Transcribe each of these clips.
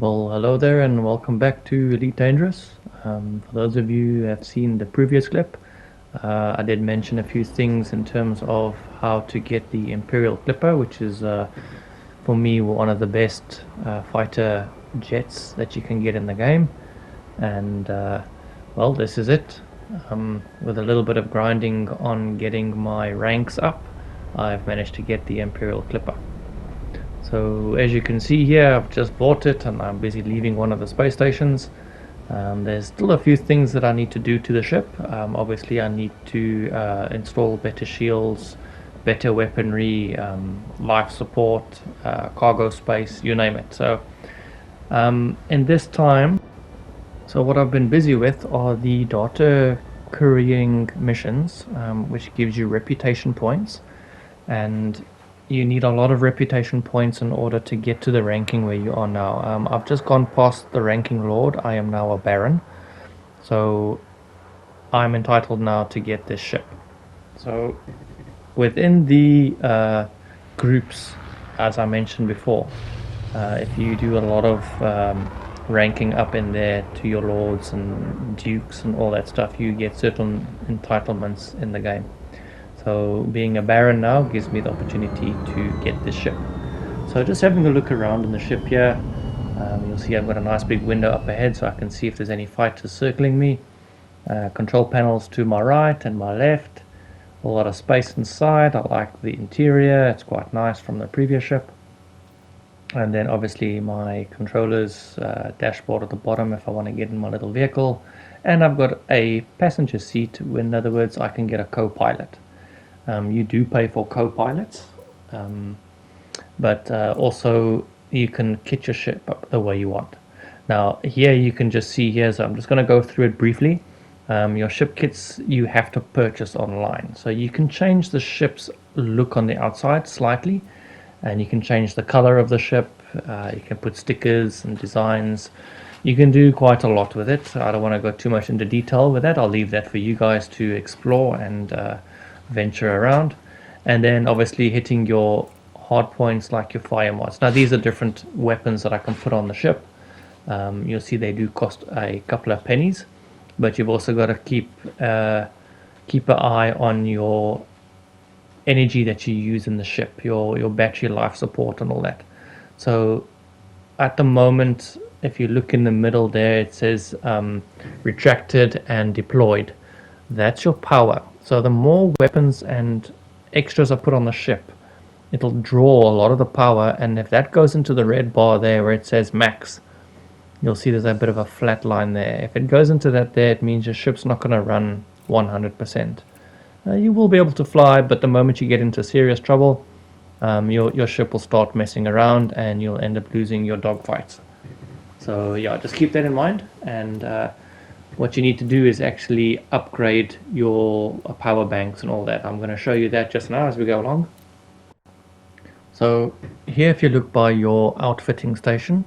Well, hello there and welcome back to Elite Dangerous. For those of you who have seen the previous clip, I did mention a few things in terms of how to get the Imperial Clipper, which is, for me, one of the best fighter jets that you can get in the game. And, well, this is it. With a little bit of grinding on getting my ranks up, I've managed to get the Imperial Clipper. So as you can see here, I've just bought it and I'm busy leaving one of the space stations. There's still a few things that I need to do to the ship. Obviously I need to install better shields, better weaponry, life support, cargo space, you name it. So in this time, so what I've been busy with are the data currying missions, which gives you reputation points, and you need a lot of reputation points in order to get to the ranking where you are now. I've just gone past the ranking lord. I am now a baron, so I'm entitled now to get this ship. So within the groups, as I mentioned before, if you do a lot of ranking up in there to your lords and dukes and all that stuff, you get certain entitlements in the game. So being a baron now gives me the opportunity to get this ship. So just having a look around in the ship here, you'll see I've got a nice big window up ahead so I can see if there's any fighters circling me. Control panels to my right and my left. A lot of space inside. I like the interior, it's quite nice from the previous ship. And then obviously my controllers, dashboard at the bottom if I want to get in my little vehicle. And I've got a passenger seat, in other words I can get a co-pilot. You do pay for co-pilots, but also you can kit your ship up the way you want. Now here you can just see here, so I'm just going to go through it briefly. Your ship kits you have to purchase online, so you can change the ship's look on the outside slightly, and you can change the color of the ship. You can put stickers and designs. You can do quite a lot with it. I don't want to go too much into detail with that. I'll leave that for you guys to explore and venture around. And then obviously hitting your hard points like your fire mods. Now these are different weapons that I can put on the ship. You'll see they do cost a couple of pennies, but you've also got to keep an eye on your energy that you use in the ship, your battery life support and all that. So at the moment, if you look in the middle there, it says retracted and deployed. That's your power. So the more weapons and extras I put on the ship, it'll draw a lot of the power, and if that goes into the red bar there where it says max, you'll see there's a bit of a flat line there. If it goes into that there, it means your ship's not going to run 100%. You will be able to fly, but the moment you get into serious trouble, your ship will start messing around and you'll end up losing your dogfights. So yeah, just keep that in mind, and what you need to do is actually upgrade your power banks and all that. I'm going to show you that just now as we go along. So here, if you look by your outfitting station,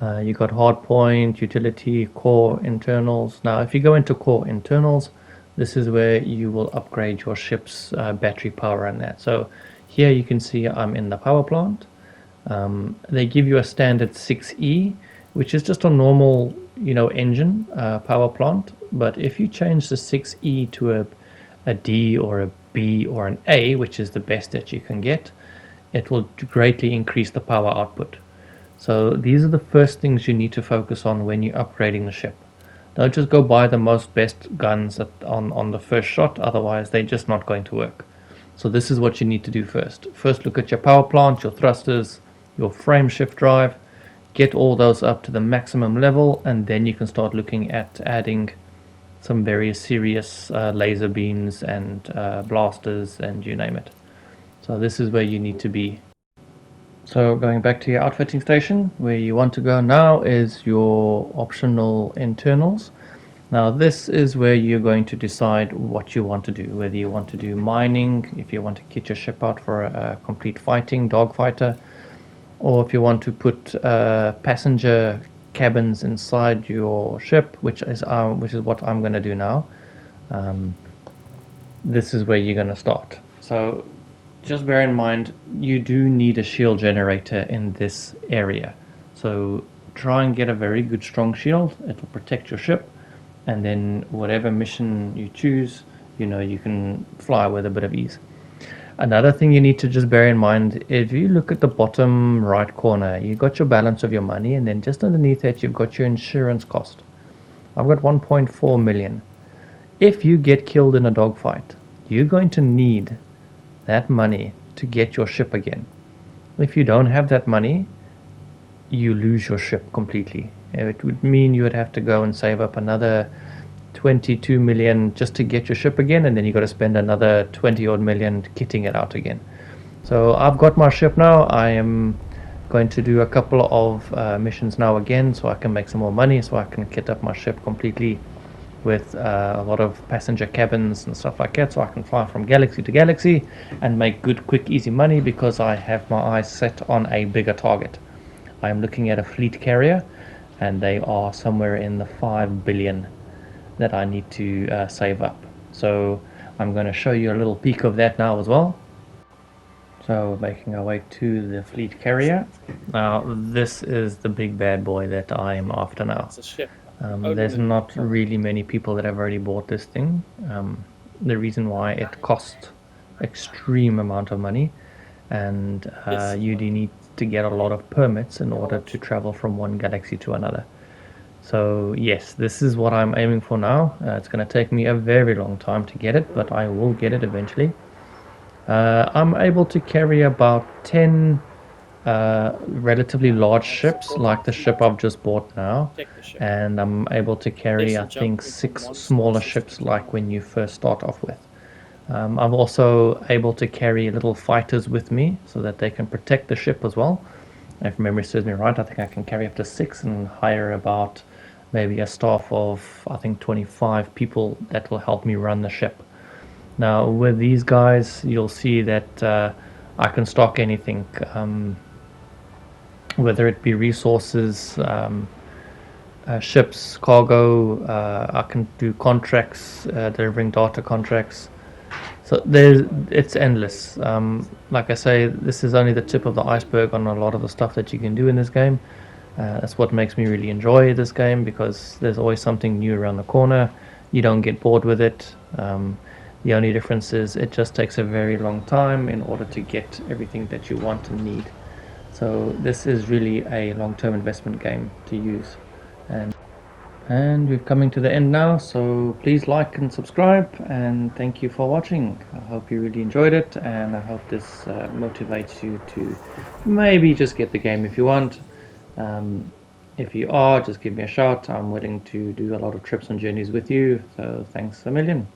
you got hardpoint, utility, core, internals. Now if you go into core internals, this is where you will upgrade your ship's battery power and that. So here you can see I'm in the power plant. They give you a standard 6E, which is just a normal engine power plant, but if you change the 6E to a D or a B or an A, which is the best that you can get, it will greatly increase the power output. So these are the first things you need to focus on when you're upgrading the ship. Don't just go buy the most best guns on the first shot, otherwise they're just not going to work. So this is what you need to do first. First look at your power plant, your thrusters, your frame shift drive, get all those up to the maximum level, and then you can start looking at adding some very serious laser beams and blasters and you name it. So this is where you need to be. So going back to your outfitting station, where you want to go now is your optional internals. Now this is where you're going to decide what you want to do, whether you want to do mining, if you want to kit your ship out for a complete fighting, dogfighter, or if you want to put passenger cabins inside your ship, which is what I'm going to do now. This is where you're going to start. So just bear in mind, you do need a shield generator in this area. So try and get a very good strong shield. It'll protect your ship, and then whatever mission you choose, you can fly with a bit of ease. Another thing you need to just bear in mind, if you look at the bottom right corner, you've got your balance of your money, and then just underneath that, you've got your insurance cost. I've got 1.4 million. If you get killed in a dogfight, you're going to need that money to get your ship again. If you don't have that money, you lose your ship completely. It would mean you would have to go and save up another 22 million just to get your ship again, and then you got to spend another 20 odd million kitting it out again. So I've got my ship now. I am going to do a couple of missions now again, so I can make some more money, so I can kit up my ship completely with a lot of passenger cabins and stuff like that, so I can fly from galaxy to galaxy and make good, quick, easy money because I have my eyes set on a bigger target. I am looking at a fleet carrier, and they are somewhere in the 5 billion that I need to save up. So I'm going to show you a little peek of that now as well. So making our way to the fleet carrier. Now this is the big bad boy that I am after now. It's a ship. There's not really many people that have already bought this thing. The reason why it costs extreme amount of money, and you do need to get a lot of permits in order to travel from one galaxy to another. So yes, this is what I'm aiming for now. It's going to take me a very long time to get it, but I will get it eventually. I'm able to carry about 10 relatively large ships, like the ship I've just bought now, and I'm able to carry, I think, 6 smaller ships like when you first start off with. I'm also able to carry little fighters with me so that they can protect the ship as well. If memory serves me right, I think I can carry up to 6 and hire about maybe a staff of, I think, 25 people that will help me run the ship. Now with these guys, you'll see that I can stock anything, whether it be resources, ships, cargo. I can do contracts, delivering data contracts. So it's endless. Like I say, this is only the tip of the iceberg on a lot of the stuff that you can do in this game. That's what makes me really enjoy this game, because there's always something new around the corner. You don't get bored with it. The only difference is it just takes a very long time in order to get everything that you want and need. So this is really a long-term investment game to use. And we're coming to the end now, so please like and subscribe, and thank you for watching. I hope you really enjoyed it, and I hope this motivates you to maybe just get the game if you want. If you are, just give me a shout. I'm willing to do a lot of trips and journeys with you, so thanks a million.